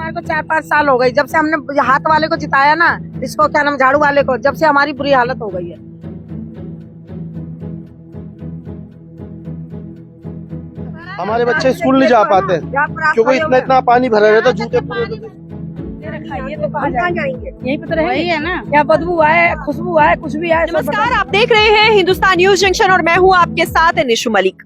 हमारे को 4-5 साल हो गई जब से हमने हाथ वाले को जिताया ना, इसको क्या नाम झाड़ू वाले को, जब से हमारी बुरी हालत हो गई है। हमारे बच्चे स्कूल नहीं जा पाते क्योंकि इतना पानी भरा रहता, जूते पूरे ये तो कहाँ जाएंगे, यहीं पे तो रहेंगे ना। क्या बदबू आए, खुशबू आए, कुछ भी आए। नमस्कार, आप देख रहे हैं हिंदुस्तान न्यूज जंक्शन और मैं हूं आपके साथ निशु मलिक।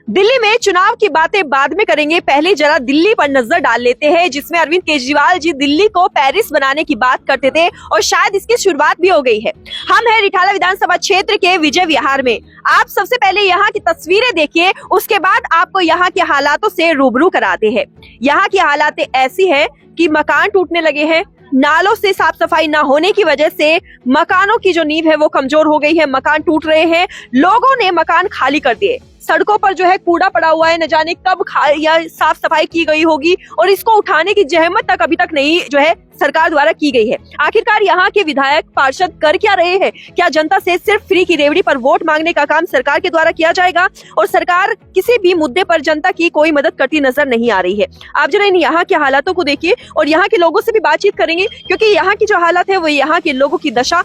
दिल्ली में चुनाव की बातें बाद में करेंगे, पहले जरा दिल्ली पर नजर डाल लेते हैं, जिसमें अरविंद केजरीवाल जी दिल्ली को पेरिस बनाने की बात करते थे और शायद इसकी शुरुआत भी हो गई है। हम हैं रिठाला विधानसभा क्षेत्र के विजय विहार में। आप सबसे पहले यहाँ की तस्वीरें देखिए, उसके बाद आपको यहाँ के हालातों से रूबरू कराते हैं। यहाँ की हालातें ऐसी है कि मकान टूटने लगे हैं, नालों से साफ सफाई न होने की वजह से मकानों की जो नींव है वो कमजोर हो गई है, मकान टूट रहे हैं, लोगों ने मकान खाली कर दिए, सड़कों पर जो है कूड़ा पड़ा हुआ है, न जाने कब या साफ सफाई की गई होगी और इसको उठाने की जहमत तक अभी तक नहीं जो है सरकार द्वारा की गई है। आखिरकार यहाँ के विधायक पार्षद कर क्या रहे हैं? क्या जनता से सिर्फ फ्री की रेवड़ी पर वोट मांगने का काम सरकार के द्वारा किया जाएगा और सरकार किसी भी मुद्दे पर जनता की कोई मदद करती नजर नहीं आ रही है? आप जरा इन यहाँ के हालातों को देखिए और यहाँ के लोगों से भी बातचीत करेंगे, क्योंकि यहाँ की जो हालत है वो यहाँ के लोगों की दशा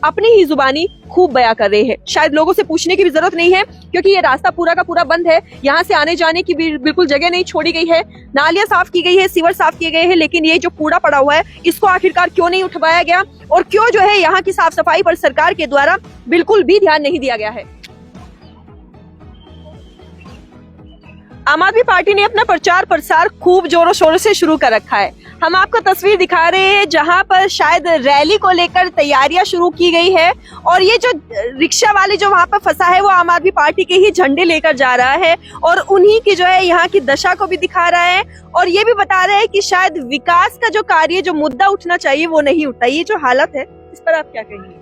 अपनी ही जुबानी खूब बयां कर रहे हैं। शायद लोगों से पूछने की भी जरूरत नहीं है, क्योंकि ये रास्ता पूरा का पूरा बंद है, यहाँ से आने जाने की भी बिल्कुल जगह नहीं छोड़ी गई है, नालियां साफ की गई है, सीवर साफ किए गए हैं, लेकिन ये जो कूड़ा पड़ा हुआ है इसको आखिरकार क्यों नहीं उठवाया गया और क्यों जो है यहाँ की साफ सफाई पर सरकार के द्वारा बिल्कुल भी ध्यान नहीं दिया गया है। आम आदमी पार्टी ने अपना प्रचार प्रसार खूब जोरों शोरों से शुरू कर रखा है। हम आपको तस्वीर दिखा रहे हैं जहां पर शायद रैली को लेकर तैयारियां शुरू की गई है और ये जो रिक्शा वाले जो वहां पर फंसा है वो आम आदमी पार्टी के ही झंडे लेकर जा रहा है और उन्हीं की जो है यहाँ की दशा को भी दिखा रहा है और ये भी बता रहे हैं कि शायद विकास का जो कार्य, जो मुद्दा उठना चाहिए वो नहीं उठता। ये जो हालत है इस पर आप क्या कहेंगे?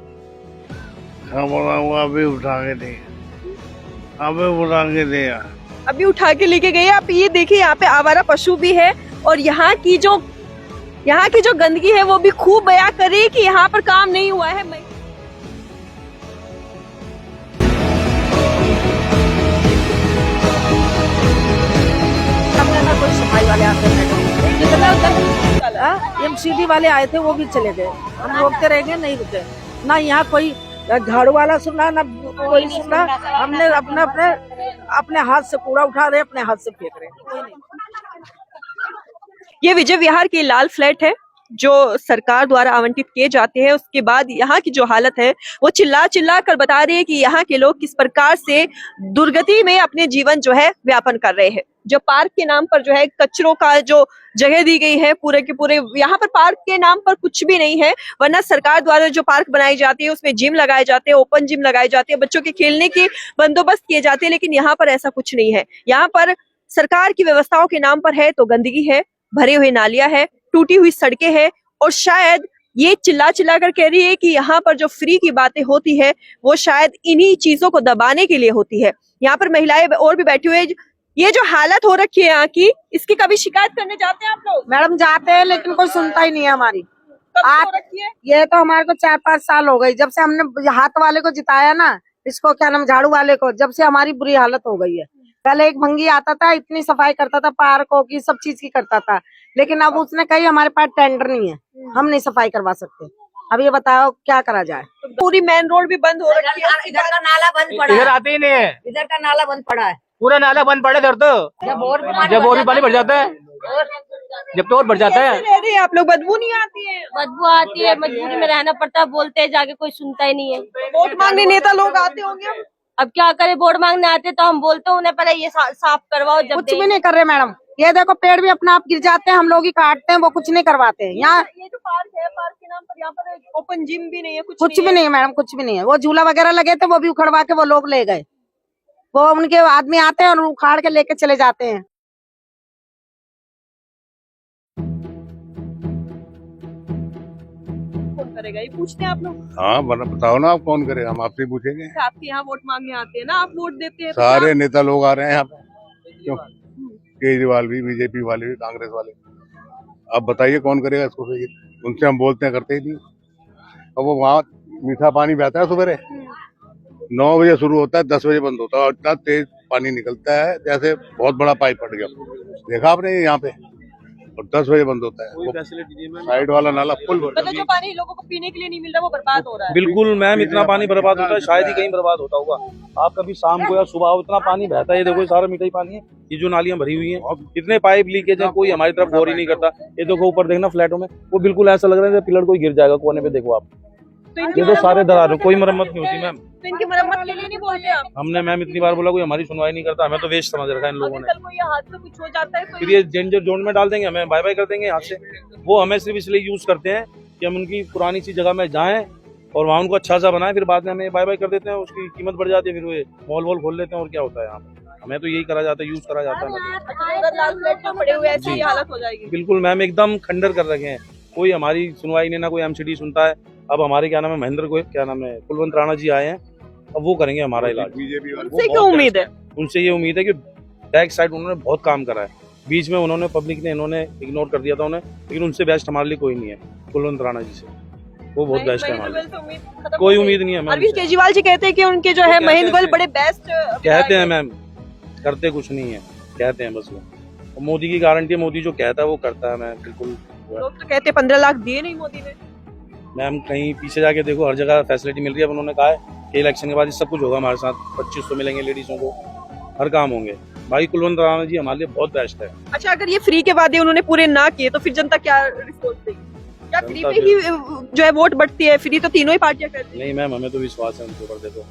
अभी उठा के लेके गए। आप ये देखिए, यहाँ पे आवारा पशु भी है और यहाँ की जो गंदगी है वो भी खूब बयां करे कि यहाँ पर काम नहीं हुआ है। कोई सफाई वाले आते हैं, एमसीडी वाले आए थे वो भी चले गए। हम रोकते रह गए, नहीं रुके ना। यहाँ कोई झाड़ू वाला सुना ना कोई सुना। हमने अपने हाथ से कूड़ा उठा रहे, अपने हाथ से फेंक रहे, कोई नहीं। ये विजय विहार के लाल फ्लैट है जो सरकार द्वारा आवंटित किए जाते हैं। उसके बाद यहाँ की जो हालत है वो चिल्ला चिल्ला कर बता रही है कि यहाँ के लोग किस प्रकार से दुर्गति में अपने जीवन जो है व्यापन कर रहे हैं। जो पार्क के नाम पर जो है कचरों का जो जगह दी गई है, पूरे के पूरे यहाँ पर पार्क के नाम पर कुछ भी नहीं है, वरना सरकार द्वारा जो पार्क बनाई जाती है उसमें जिम लगाए जाते हैं, ओपन जिम लगाए जाते हैं, बच्चों के खेलने के बंदोबस्त किए जाते हैं, लेकिन यहाँ पर ऐसा कुछ नहीं है। यहाँ पर सरकार की व्यवस्थाओं के नाम पर है तो गंदगी है, भरे हुए नालियां है, टूटी हुई सड़कें हैं और शायद ये चिल्ला चिल्ला कर कह रही है कि यहाँ पर जो फ्री की बातें होती है वो शायद इन्हीं चीजों को दबाने के लिए होती है। यहाँ पर महिलाएं और भी बैठी हुई है। ये जो हालत हो रखी है यहाँ की, इसकी कभी शिकायत करने जाते हैं आप लोग? मैडम जाते हैं लेकिन कोई सुनता ही नहीं है हमारी। कब हो रखी है? ये तो हमारे को 4-5 साल हो गई जब से हमने हाथ वाले को जिताया ना, इसको क्या नाम झाड़ू वाले को, जब से हमारी बुरी हालत हो गई है। पहले एक भंगी आता था, इतनी सफाई करता था, पार्कों की सब चीज की करता था, लेकिन अब उसने कही हमारे पास टेंडर नहीं है, हम नहीं सफाई करवा सकते। अब ये बताओ क्या करा जाए? पूरी मेन रोड भी बंद हो रखी है, इधर का नाला बंद पड़ा है, इधर आते ही नहीं है, इधर का नाला बंद पड़ा है, पूरा नाला बंद पड़ा इधर तो। जब और भी पानी भर जाता है, जब तो और बढ़ जाता है। रह रहे हैं आप लोग, बदबू नहीं आती है? बदबू आती है, मजबूरी में रहना पड़ता है, बोलते हैं जाके कोई सुनता ही नहीं है। वोट मांगने नेता लोग आते होंगे, अब क्या करे, वोट मांगने आते तो हम बोलते हैं उन्हें पहले ये साफ करवाओ। जब कुछ भी नहीं कर रहे मैडम। ये देखो पेड़ भी अपना आप गिर जाते हैं, हम लोग ही काटते हैं, वो कुछ नहीं करवाते हैं। यहाँ ये जो पार्क है, पार्क के नाम पर यहाँ पर ओपन जिम भी नहीं है, कुछ भी नहीं है मैडम, कुछ भी नहीं है। वो झूला वगैरह लगे थे वो भी उखड़वा के वो लोग ले गए, वो उनके आदमी आते हैं और उखाड़ के लेके चले जाते हैं। कौन करेगा ये पूछते हैं आप लोग? हाँ बताओ ना, आप कौन करेगा, हम आपसे पूछेंगे। आपके यहाँ वोट मांगने आते हैं ना, आप वोट देते हैं? सारे नेता लोग आ रहे हैं यहाँ पे, क्यों? केजरीवाल भी, बीजेपी वाले भी, कांग्रेस वाले। अब बताइए कौन करेगा इसको? उनसे हम बोलते हैं, करते ही नहीं। अब वो वहाँ मीठा पानी बहता है, सुबह 9 बजे शुरू होता है, 10 बजे बंद होता है और इतना तेज पानी निकलता है जैसे बहुत बड़ा पाइप फट गया। देखा आपने यहाँ पे और 10 बजे बंद होता है। कोई फैसिलिटी नहीं है साइड वाला नाला फुल भर मतलब जो पानी लोगों को पीने के लिए नहीं मिल रहा वो बर्बाद हो रहा है। बिल्कुल मैम, इतना पानी बर्बाद होता है, शायद ही कहीं बर्बाद होता होगा। आप कभी शाम को या सुबह हो, इतना पानी बहता है, ये देखो ये सारा मीठा ही पानी है, ये जो नालियां भरी हुई हैं, इतने पाइप लीकेज है, कोई हमारी तरफ गौर ही नहीं करता। ये देखो ऊपर देखना फ्लैटों में, वो बिल्कुल ऐसा लग रहा है जैसे पिलर कोई गिर जाएगा कोने पे, देखो आप, ये तो सारे दरार, कोई मरम्मत नहीं होती मैम। तो इनकी मरम्मत के लिए नहीं बोलते आप? हमने मैम इतनी बार बोला, कोई हमारी सुनवाई नहीं करता, हमें तो वेस्ट समझ रखा है इन लोगों ने। कल को ये हादसा कुछ हो जाता है तो फिर ये डेंजर जोन में डाल देंगे, हमें बाय बाय कर देंगे यहाँ से। वो हमें सिर्फ इसलिए यूज करते हैं कि हम उनकी पुरानी सी जगह में जाएं और वहाँ उनको अच्छा सा बनाए, फिर बाद में हमें बाय बाय कर देते हैं, उसकी कीमत बढ़ जाती है, फिर वो मॉल वॉल खोल लेते हैं और क्या होता है यहाँ पे। हमें तो यही करा जाता है, यूज करा जाता है। अगर लाल फ्लैट जो पड़े हुए ऐसी हालत हो जाएगी। बिल्कुल मैम, एकदम खंडर कर रखे हैं, कोई हमारी सुनवाई नहीं, ना कोई एमसीडी सुनता है। अब हमारे क्या नाम है, महेंद्र को क्या नाम है, कुलवंत राणा जी आए हैं, अब वो करेंगे हमारा इलाज। बीजेपी वाले उनसे क्या उम्मीद है? उनसे ये उम्मीद है कि बैक साइड उन्होंने बहुत काम करा है, बीच में उन्होंने पब्लिक ने इन्होंने इग्नोर कर दिया था उन्हें, लेकिन उनसे बेस्ट हमारे लिए कोई नहीं है। कुलवंत राणा जी से वो बहुत बेस्ट है हमारे लिए, कोई उम्मीद नहीं है मैम। अरविंद केजरीवाल जी कहते हैं कि उनके जो है महेंद्र गोयल बड़े बेस्ट कहते हैं मैम, करते कुछ नहीं है, कहते हैं बस वो। मोदी की गारंटी है, मोदी जो कहता है वो करता है। मैं बिल्कुल, लोग तो कहते हैं 15 लाख दिए नहीं मोदी ने। मैम कहीं पीछे जाके देखो, हर जगह फैसिलिटी मिल रही है। अब उन्होंने कहा है कि इलेक्शन के बाद सब कुछ होगा हमारे साथ, 2500 मिलेंगे लेडीजों को, हर काम होंगे। भाई कुलवंत राणा जी हमारे लिए बहुत बेस्ट है। अच्छा, अगर ये फ्री के वादे उन्होंने पूरे ना किए तो फिर जनता क्या रिस्पॉन्स देगी? क्या फ्री पे ही जो है वोट बढ़ती है? फ्री तो तीनों ही पार्टियां करती है। नहीं मैम, हमें तो विश्वास है उनके ऊपर। देखो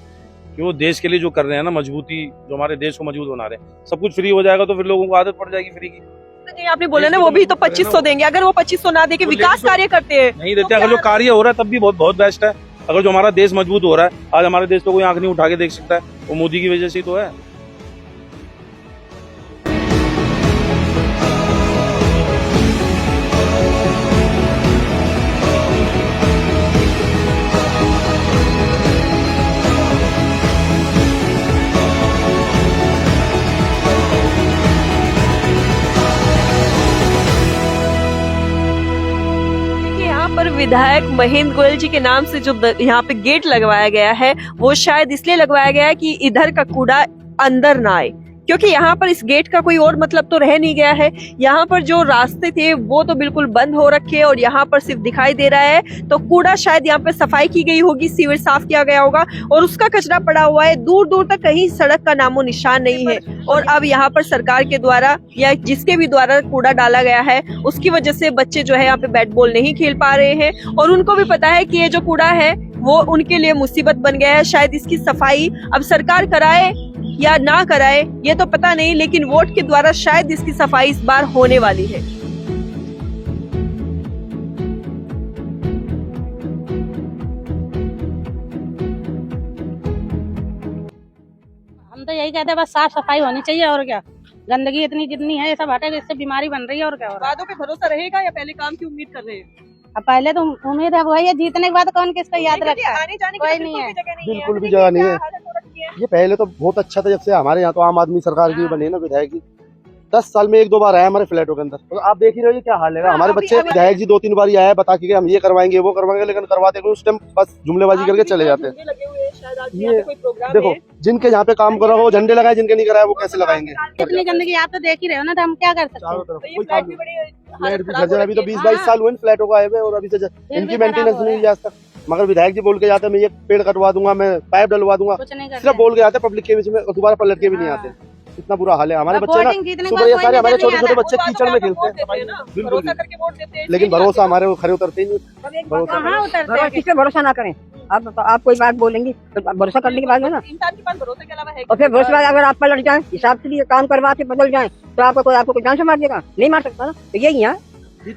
कि वो देश के लिए जो कर रहे हैं ना, मजबूती, जो हमारे देश को मजबूत बना रहे हैं, सब कुछ फ्री हो जाएगा तो फिर लोगों को आदत पड़ जाएगी फ्री की। नहीं, आपने बोला ना वो भी तो 2500 देंगे, अगर वो 2500 ना दे के विकास कार्य करते हैं नहीं देते, अगर जो कार्य हो रहा है तब भी बहुत बहुत बेस्ट है। अगर जो हमारा देश मजबूत हो रहा है, आज हमारे देश को कोई आंख नहीं उठा के देख सकता है, वो मोदी की वजह से ही तो है। पर विधायक महेंद्र गोयल जी के नाम से जो यहाँ पे गेट लगवाया गया है, वो शायद इसलिए लगवाया गया है कि इधर का कूड़ा अंदर ना आए, क्योंकि यहाँ पर इस गेट का कोई और मतलब तो रह नहीं गया है। यहाँ पर जो रास्ते थे वो तो बिल्कुल बंद हो रखे हैं और यहाँ पर सिर्फ दिखाई दे रहा है। तो कूड़ा शायद यहाँ पर सफाई की गई होगी, सीवर साफ किया गया होगा और उसका कचरा पड़ा हुआ है, दूर दूर तक कहीं सड़क का नामो निशान नहीं है। और अब यहाँ पर सरकार के द्वारा या जिसके भी द्वारा कूड़ा डाला गया है, उसकी वजह से बच्चे जो है यहाँ पे बैट बॉल नहीं खेल पा रहे हैं और उनको भी पता है कि ये जो कूड़ा है वो उनके लिए मुसीबत बन गया है। शायद इसकी सफाई अब सरकार कराए या ना कराए ये तो पता नहीं, लेकिन वोट के द्वारा शायद इसकी सफाई इस बार होने वाली है। हम तो यही कहते हैं बस साफ सफाई होनी चाहिए, और क्या। गंदगी इतनी जितनी है ये सब हटेगा, इससे बीमारी बन रही है, और क्या हो रहा है। वादों पे भरोसा रहेगा या पहले काम की उम्मीद कर रहे हैं? अब पहले तो उम्मीद है वही है, जीतने के बाद कौन किसको याद रखता है। आने जाने कोई की नहीं है, बिल्कुल भी जगह नहीं है। ये पहले तो बहुत अच्छा था, जब से हमारे यहाँ तो आम आदमी सरकार की बनी है ना विधायक जी, 10 साल में 1-2 बार आया हमारे फ्लैटों के अंदर। तो आप देख ही रहे हो क्या हाल है। हमारे बच्चे, विधायक जी 2-3 बार आया है बता के हम ये करवाएंगे वो करवाएंगे, लेकिन करवाते नहीं, उस टाइम बस जुमलेबाजी करके चले जाते हैं। ये देखो, जिनके यहाँ पे काम करा हो झंडे लगाए, जिनके नहीं कराया वो कैसे लगाएंगे। इतनी गंदगी आप तो देख ही रहे हो ना, तो हम क्या कर सकते चारों हैं। तरफ कोई काम नहीं। फ्लैट भी घर अभी तो 20-22 साल हुए फ्लैटों को आए हुए और अभी से इनकी मेंटेनेंस नहीं हुई आज तक। मगर विधायक जी बोल के जाते हैं मैं ये पेड़ कटवा दूंगा, मैं पाइप डलवा दूंगा, कुछ नहीं सिर्फ बोल के आते हैं, पब्लिक के बीच में दोबारा पलट के भी नहीं आते। इतना बुरा हाल है हमारे बच्चे ना, सुबह ये सारे हमारे छोटे छोटे बच्चे कीचड़ में खेलते हैं। बिल्कुल, लेकिन भरोसा हमारे वो खरे उतरते ही नहीं। भरोसा किससे भरोसा ना करें। आप कोई बात बोलेंगी तो भरोसा करने के बाद है ना, इंसान के पास भरोसे के अलावा है और फिर भरोसा अगर आप पलट जाए, हिसाब से भी काम करवा के बदल जाए तो आपको कोई जान से मार देगा? नहीं मार सकता ना। तो यही है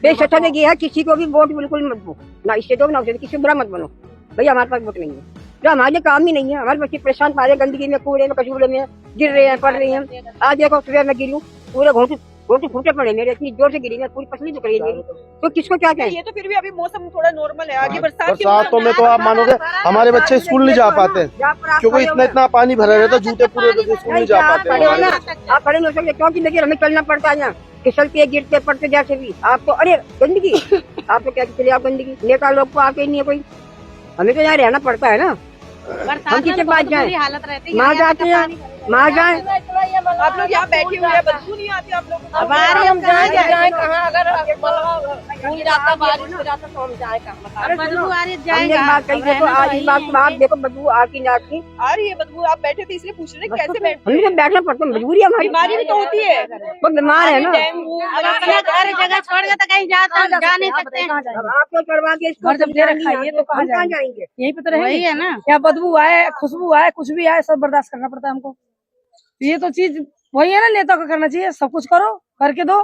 बेशक ये है, किसी को भी वोट बिल्कुल मत दो, ना इससे दो ना उससे, किसी बुरा मत बनो। भैया हमारे पास वोट नहीं है, जो हमारे काम ही नहीं है। हमारे बच्चे परेशान पा रहे, गंदगी में, कूड़े में, कचूड़े में गिर रहे हैं, पड़ रहे हैं। आज देखो सुबह में गिरी पूरे घोंटे फूटे पड़े मेरे, इतनी जोर से गिरी, पूरी पसली टुकड़ी है मेरी। तो किसको क्या कहें? ये तो फिर भी अभी मौसम थोड़ा नॉर्मल है, आगे बरसात बरसातों में तो आप मानोगे हमारे बच्चे स्कूल नहीं जा पाते क्योंकि इतना पानी भरा रहता, जूते पूरे स्कूल नहीं जा पाते। आप खड़े नहीं हो सकते क्योंकि देखिए हमें चलना पड़ता है, यहाँ फिसलते गिरते पड़ते जैसे भी। आपको अरे गंदगी, आप तो क्या चले आप गंदगी, नेता लोग को आके नहीं है कोई, हमें तो यहाँ रहना पड़ता है ना। हम किसके पास जाए? माँ जाते हैं, माँ जाए आप लोग यहाँ बैठे हुए हैं, बदबू नहीं आती आप लोगों को? हमारे हम जाए कहाँ अगर भूल जाता बारिश हो जाता तो हम जाए कहाँ बदबू आ रही जाएगा देखो बदबू आती ना आती आ रही है बदबू। आप बैठे थे इसलिए पूछ रहे हैं कैसे बैठते हमने बैठना पड़ता मजबूरी हमारी बीमारी भी तो होती है, वो बीमार है ना डेंगू घर जगह छोड़ के तो कहीं जा नहीं सकते हैं। आपको करवा के घर जब दे रखा है तो कहाँ जाएंगे यहीं पे तो वही रहेंगे है ना। यहाँ बदबू आए खुशबू आए कुछ भी आए सब बर्दाश्त करना पड़ता है हमको। ये तो चीज वही है ना, नेता को करना चाहिए, सब कुछ करो करके दो।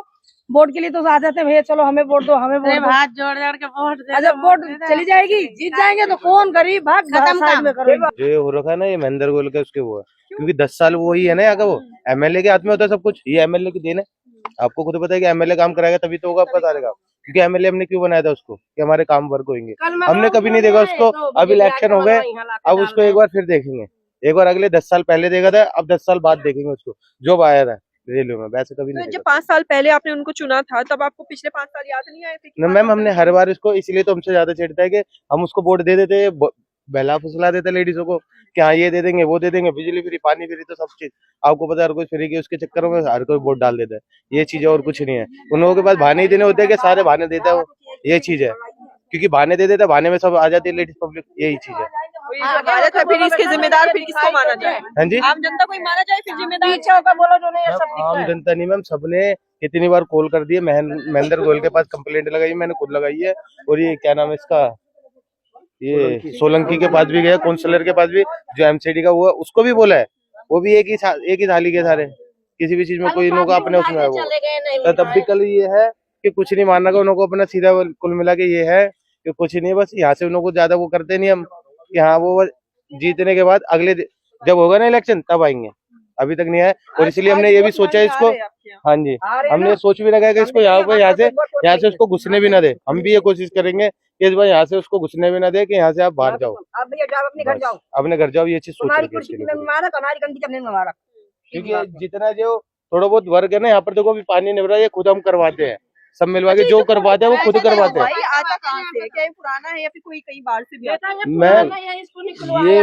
वोट के लिए तो आ जाते हैं भैया चलो हमें वोट दो हमें वोट दो। हाथ जोड़ जोड़ के वोट दे अच्छा वोट चली जाएगी जीत जाएंगे तो कौन गरीब भाग खत्म साइड में करो। जो ये हो रखा है ना ये महेंद्र गोयल का उसके वो है, क्योंकि 10 साल वो ही है ना यहाँ का, वो एमएलए के हाथ में होता है सब कुछ। ये एमएलए की देन है, आपको खुद पता है कि एमएलए काम कराएगा तभी तो होगा आपका सारे काम। क्योंकि एमएलए हमने क्यों बनाया था उसको कि हमारे काम वर्क होंगे, हमने कभी नहीं देखा उसको। अब इलेक्शन हो गए, अब उसको एक बार फिर देखेंगे, एक बार अगले 10 साल पहले देखा था, अब 10 साल बाद देखेंगे उसको। जॉब आया था रेलवे में, वैसे कभी नहीं जब देखा। 5 साल पहले आपने उनको चुना था तब आपको पिछले 5 साल याद नहीं आए थे? ना मैम, हमने हर बार इसको इसलिए तो हमसे ज्यादा चिढ़ता है कि हम उसको वोट दे देते, बहला फुसला देते लेडीजों को कि हाँ ये दे देंगे वो दे देंगे, बिजली फ्री पानी फ्री तो सब चीज आपको पता है, हर कोई फ्री की उसके चक्कर में हर कोई वोट डाल देता है। ये चीज है और कुछ नहीं है। उन लोगों के पास बहाने ही देने होते हैं कि सारे बहाने देता है वो, ये चीज है। क्योंकि बहाने दे देता है, बहाने में सब आ जाती है लेडीज पब्लिक, यही चीज है। भारत है, फिर इसके जिम्मेदार फिर किसको माना जाए? हाँ जी, आम जनता को ही माना जाए फिर जिम्मेदार? बोलो जो नहीं है सब दिखता आम है। जनता नहीं मैम, सबने कितनी बार कॉल कर दिए। महेंद्र गोयल के पास कंप्लेंट लगाई, मैंने खुद लगाई है। और ये क्या नाम है इसका, ये सोलंकी के पास भी गया, काउंसलर के पास भी, जो एमसीडी का वो है उसको भी बोला है। वो भी एक ही थाली के सारे, किसी भी चीज में कोई इनों का अपने उसमें है वो। तो तब भी कल ये है कि कुछ नहीं मानना का उनको अपना सीधा कुल मिला के ये है कि कुछ नहीं, बस यहाँ से उनको ज्यादा वो करते नहीं हम कि हाँ वो जीतने के बाद अगले जब होगा ना इलेक्शन तब आएंगे, अभी तक नहीं आए। और इसलिए हमने ये भी सोचा है इसको, हाँ जी हमने सोच भी रखा है कि इसको यहाँ से उसको घुसने भी ना दे। हम भी ये कोशिश करेंगे कि इस बार यहाँ से उसको घुसने भी ना दे, कि यहाँ से आप बाहर जाओ, अपने घर जाओ, अपने घर जाओ। ये चीज सोच रखी है, क्योंकि जितना जो थोड़ा बहुत वर्ग है ना यहाँ पर, देखो अभी पानी नहीं भरा, ये खुद हम करवाते हैं, सब मिलवा के जो करवाते हैं वो खुद करवाते हैं। भाई आता कहाँ से है? क्या ये पुराना है या फिर कोई कई बार से भी आता है?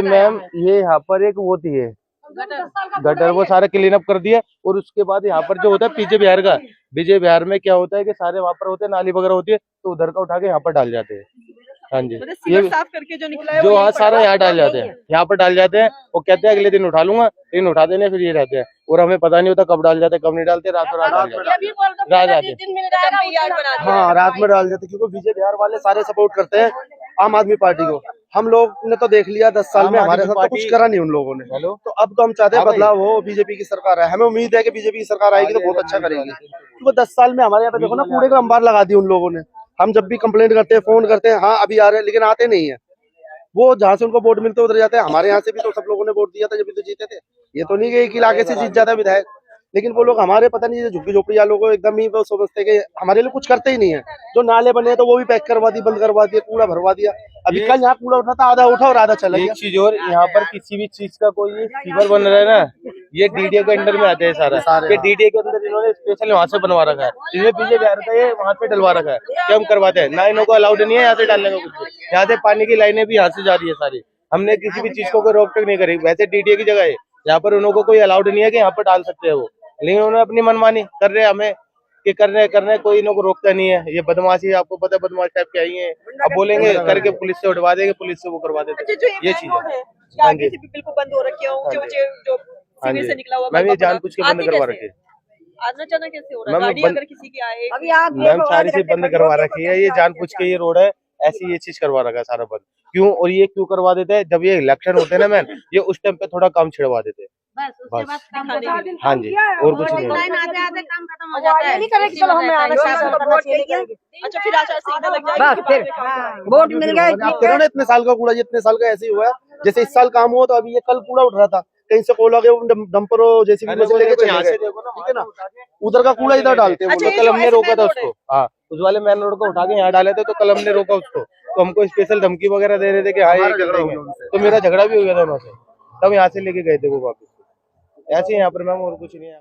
मैम ये यहाँ पर एक वो थी है गटर, वो सारा क्लीन अप कर दिया। और उसके बाद यहाँ पर जो होता है पीछे बिहार का, विजय बिहार में क्या होता है कि सारे वहाँ पर होते हैं, नाली वगैरह होती है, तो उधर का उठा के यहाँ पर डाल जाते हैं। हाँ जी, मतलब सीवर साफ करके जो निकला है जो वो हाँ यहीं सारा पड़ा यहाँ डाल जाते हैं, यहाँ पर डाल जाते हैं। वो कहते हैं अगले दिन उठा लूंगा, लेकिन उठा देने फिर ये रहते हैं। और हमें पता नहीं होता कब डाल जाते कब नहीं डालते, रात में डाल जाते हैं। हाँ रात में डाल देते, क्योंकि विजय बिहार वाले सारे सपोर्ट करते हैं आम आदमी पार्टी को। हम लोग ने तो देख लिया 10 साल में, हमारे साथ तो कुछ करा नहीं उन लोगों ने। हेलो, तो अब तो हम चाहते हैं बदलाव हो, बीजेपी की सरकार है, हमें उम्मीद है कि बीजेपी की सरकार आएगी तो बहुत अच्छा करेगी। क्योंकि 10 साल में हमारे यहाँ पे देखो ना कूड़े का अंबार लगा दी उन लोगों ने। हम जब भी कंप्लेंट करते हैं, फोन करते हैं, हाँ अभी आ रहे हैं, लेकिन आते नहीं है। वो जहाँ से उनको वोट मिलते उधर जाते हैं। हमारे यहाँ से भी तो सब लोगों ने वोट दिया था जब भी तो जीते थे। ये तो नहीं कि एक इलाके से जीत जाता विधायक, लेकिन वो लोग हमारे पता नहीं झुग्गी झोपड़ी वालों को एकदम ही वो समझते कि हमारे लिए कुछ करते ही नहीं है। जो नाले बने तो वो भी पैक करवा दी, बंद करवा दिया, कूड़ा भरवा दिया। अभी कल यहाँ कूड़ा उठा था, आधा उठा और आधा चला गया। एक चीज और, यहाँ पर किसी भी चीज का कोई फीवर बन रहा है ना, ये डीडीए के अंडर में आते हैं सारा। ये डीडीए के अंदर इन्होंने स्पेशल वहाँ से बनवा रखा है, जिसमें विजय बिहार का ये वहाँ से डलवा रखा है कि हम करवाते हैं। ना इनको अलाउड नहीं है यहाँ से डालने का कुछ। यहाँ से पानी की लाइनें भी यहाँ से जा रही है सारी। हमने किसी भी चीज को कोई रोक टोक नहीं करी। वैसे डीडीए की जगह है, यहाँ पर उनको कोई अलाउड नहीं है कि यहाँ पर डाल सकते हैं वो, लेकिन उन्होंने अपनी मनमानी कर रहे हैं हमें कि करने कोई इनको रोकता नहीं है। ये बदमाशी, आपको पता है बदमाश टाइप के आई है। अब बोलेंगे करके पुलिस से उठवा देंगे, पुलिस से वो करवा देते। ये चीज है, हाँ जी, बिल्कुल बंद हो रखे हो, जो हाँ सीवर जी से निकला हुआ मैम, ये जानबूझ के बंद करवा रखी है। आना जाना कैसे हो रहा है? मैम, गाड़ी अगर किसी की आए, मैम सारी चीज बंद करवा रखी है। ये जानबूझ के ये रोड है ऐसी, ये चीज करवा रखा है सारा बंद। क्यों? और ये क्यों करवा देते हैं? जब ये इलेक्शन होते हैं ना मैम, ये उस टाइम पे थोड़ा काम छिड़वा देते हैं बस। हाँ जी, और कुछ नहीं है। काम खत्म हो जाता है। अच्छा फिर आचार संहिता लग जाएगी, वोट मिल गए करो ना, इतने साल का कूड़ा जितने साल का ऐसे ही हुआ है। जैसे इस साल काम हुआ तो अभी ये कल कूड़ा उठ रहा था, कहीं से कोला के डंपर जैसे भी मशीन लेके चले गए, ठीक है ना, उधर का कूड़ा इधर डालते हैं। तो कल हमने रोका था उसको, हाँ उस वाले मेन रोड को उठा के यहाँ डाले थे, तो कल हमने रोका उसको। तो हमको स्पेशल धमकी वगैरह दे रहे थे कि हाँ ये कर देंगे। तो मेरा झगड़ा भी हो गया था उनसे, तब यहाँ से लेके गए थे वो वापस। ऐसे यहाँ पर मैम और कुछ नहीं है।